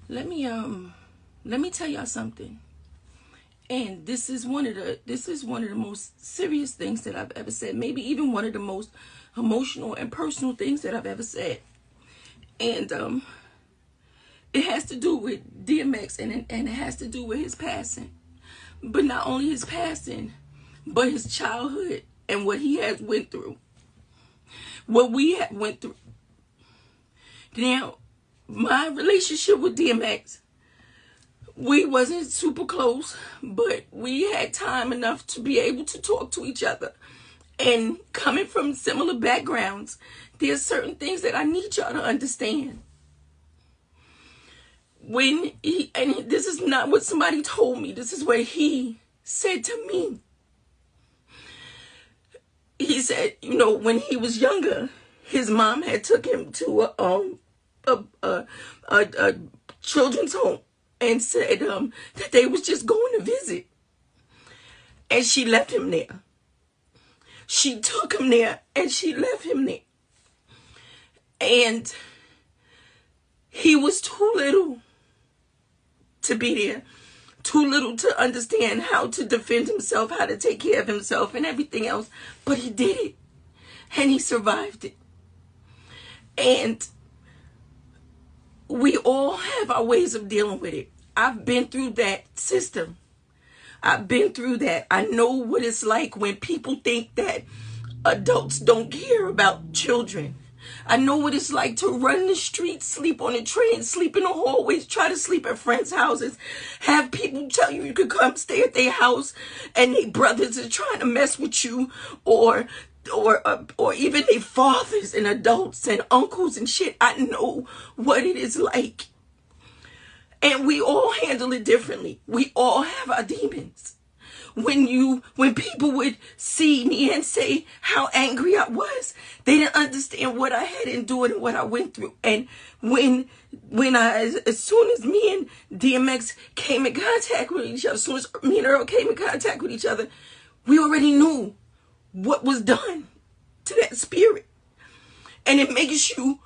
let me tell y'all something. And this is one of the most serious things that I've ever said. Maybe even one of the most emotional and personal things that I've ever said. And it has to do with DMX, and it has to do with his passing. But not only his passing, but his childhood and what he has went through. What we have went through. Now, my relationship with DMX, we wasn't super close, but we had time enough to be able to talk to each other. And coming from similar backgrounds, there's certain things that I need y'all to understand. And this is not what somebody told me. This is what he said to me. He said, you know, when he was younger, his mom had took him to a children's home and said that they was just going to visit. And she left him there. She took him there and she left him there. And he was too little to be there. Too little to understand how to defend himself, how to take care of himself and everything else. But he did it. And he survived it. And we all have our ways of dealing with it. I've been through that system. I've been through that. I know what it's like when people think that adults don't care about children. I know what it's like to run the streets, sleep on the train, sleep in the hallways, try to sleep at friends' houses, have people tell you could come stay at their house and their brothers are trying to mess with you, or even their fathers and adults and uncles and shit. I know what it is like. And we all handle it differently. We all have our demons. When people would see me and say how angry I was, they didn't understand what I had endured and what I went through. And as soon as me and DMX came in contact with each other, as soon as me and Earl came in contact with each other, we already knew what was done to that spirit. And it makes you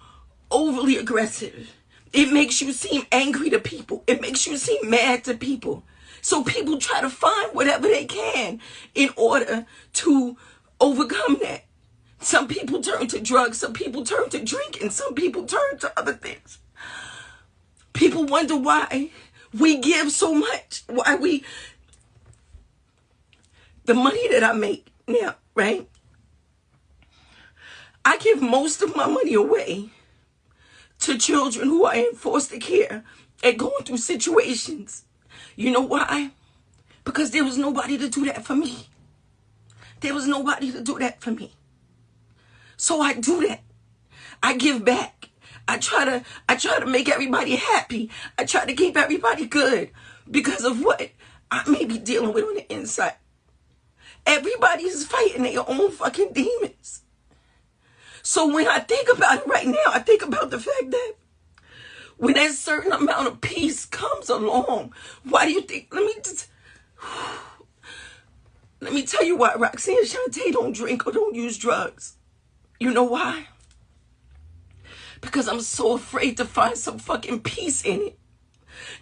overly aggressive. It makes you seem angry to people. It makes you seem mad to people. So people try to find whatever they can in order to overcome that. Some people turn to drugs. Some people turn to drinking. Some people turn to other things. People wonder why we give so much. The money that I make now, right? I give most of my money away to children who are in foster care and going through situations. You know why? Because there was nobody to do that for me. There was nobody to do that for me. So I do that. I give back. I try to make everybody happy. I try to keep everybody good because of what I may be dealing with on the inside. Everybody's fighting their own fucking demons. So when I think about it right now, I think about the fact that when that certain amount of peace comes along, why do you think, let me tell you why Roxanne Shante don't drink or don't use drugs. You know why? Because I'm so afraid to find some fucking peace in it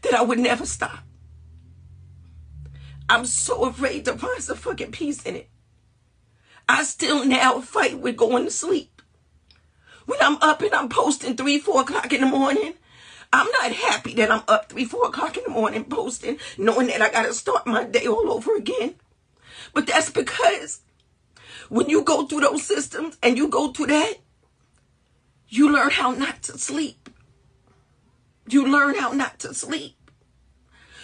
that I would never stop. I'm so afraid to find some fucking peace in it. I still now fight with going to sleep. When I'm up and I'm posting 3, 4 o'clock in the morning, I'm not happy that I'm up 3, 4 o'clock in the morning posting, knowing that I got to start my day all over again. But that's because when you go through those systems and you go through that, you learn how not to sleep. You learn how not to sleep.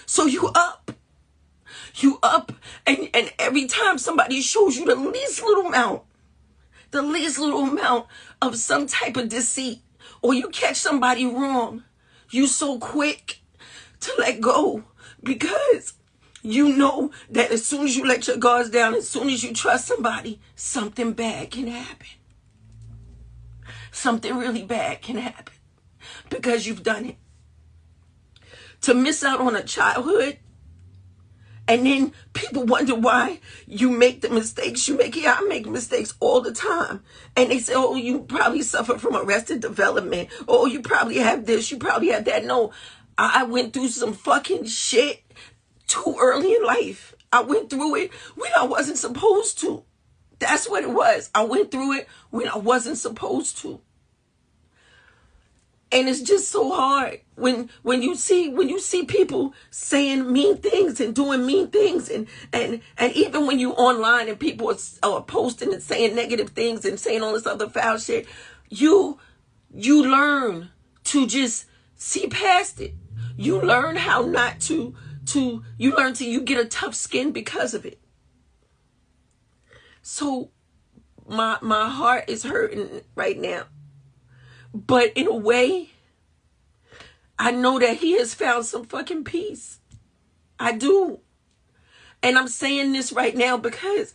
So you up. And every time somebody shows you the least little amount of some type of deceit, or you catch somebody wrong, you so quick to let go because you know that as soon as you let your guards down, as soon as you trust somebody, something bad can happen. Something really bad can happen because you've done it. To miss out on a childhood And then people wonder why you make the mistakes you make. Yeah, I make mistakes all the time. And they say, oh, you probably suffer from arrested development. Oh, you probably have this, you probably have that. No, I went through some fucking shit too early in life. I went through it when I wasn't supposed to. That's what it was. I went through it when I wasn't supposed to. And it's just so hard when you see people saying mean things and doing mean things, and even when you online and people are posting and saying negative things and saying all this other foul shit, you learn to just see past it. You learn how not to you get a tough skin because of it. So my heart is hurting right now. But in a way, I know that he has found some fucking peace. I do. And I'm saying this right now because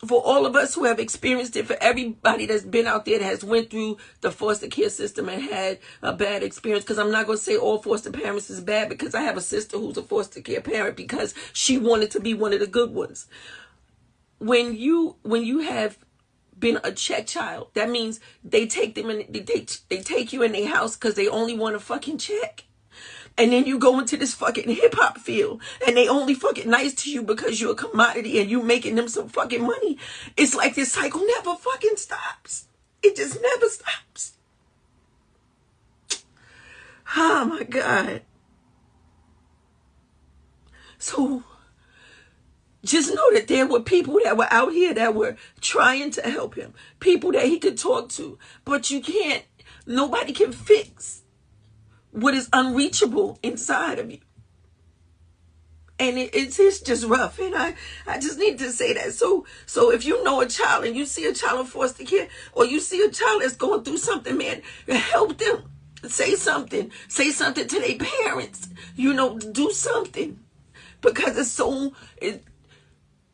for all of us who have experienced it, for everybody that's been out there that has went through the foster care system and had a bad experience, because I'm not going to say all foster parents is bad, because I have a sister who's a foster care parent because she wanted to be one of the good ones. When you have been a check child, that means they take them and they take you in their house because they only want a fucking check. And then you go into this fucking hip hop field and they only fucking nice to you because you're a commodity and you making them some fucking money. It's like this cycle never fucking stops. It just never stops. Oh my God. So just know that there were people that were out here that were trying to help him. People that he could talk to. But you can't, nobody can fix what is unreachable inside of you. And it's just rough. And I just need to say that. So if you know a child and you see a child in foster care, or you see a child that's going through something, man, help them. Say something. Say something to their parents. Do something. Because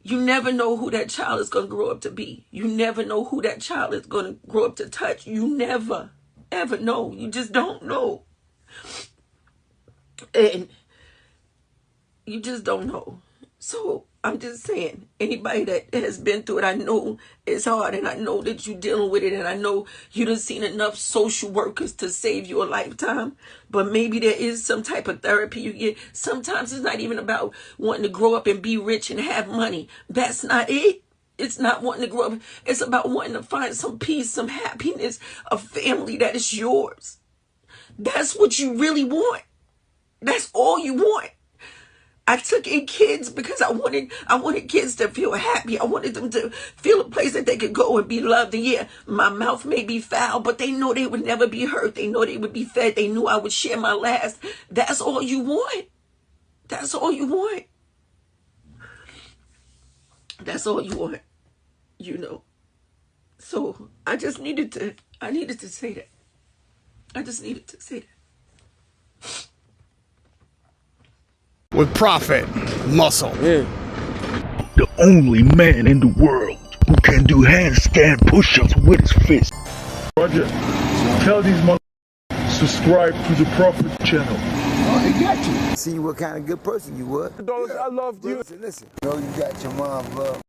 you never know who that child is going to grow up to be. You never know who that child is going to grow up to touch. You never, ever know. You just don't know. And you just don't know. So I'm just saying, anybody that has been through it, I know it's hard, and I know that you're dealing with it, and I know you done seen enough social workers to save you a lifetime, but maybe there is some type of therapy you get. Sometimes it's not even about wanting to grow up and be rich and have money. That's not it. It's not wanting to grow up. It's about wanting to find some peace, some happiness, a family that is yours. That's what you really want. That's all you want. I took in kids because I wanted kids to feel happy. I wanted them to feel a place that they could go and be loved. And yeah, my mouth may be foul, but they know they would never be hurt. They know they would be fed. They knew I would share my last. That's all you want. That's all you want. That's all you want. So I needed to say that. I just needed to say that. With profit, muscle. Yeah. The only man in the world who can do handstand push-ups with his fist. Roger, tell these motherfuckers subscribe to the Prophet channel. Oh, they got you. See what kind of good person you were. Dollars, I loved you. Listen. You know you got your mom's love.